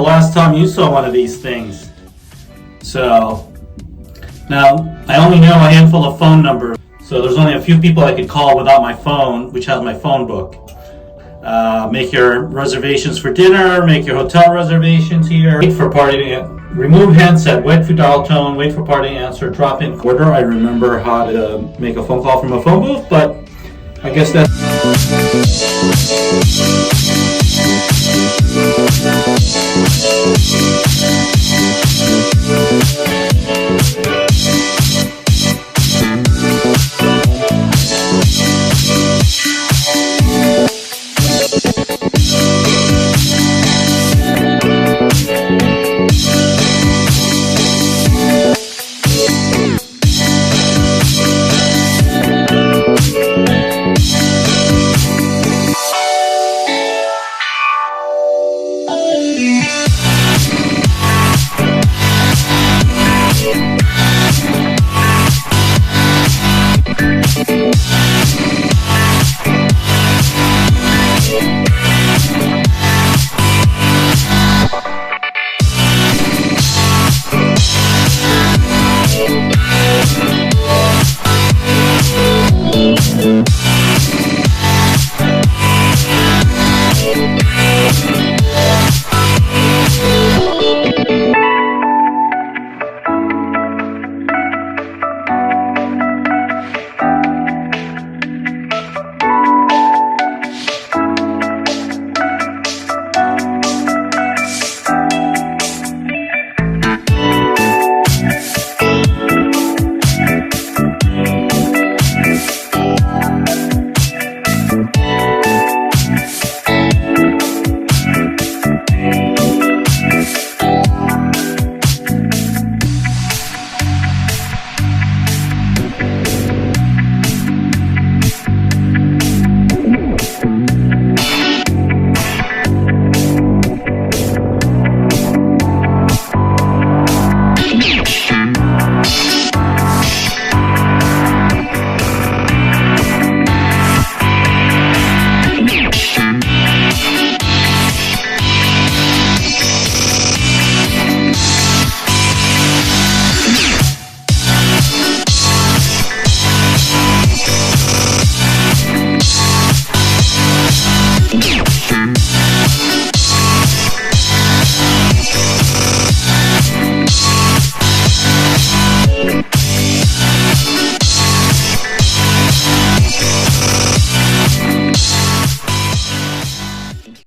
last time you saw one of these things? So, now, I only know a handful of phone numbers, so there's only a few people I could call without my phone, which has my phone book. Make your reservations for dinner, make your hotel reservations here, wait for party to remove handset, wait for dial tone, wait for party to answer, drop in order. I remember how to make a phone call from a phone booth, but I guess that's...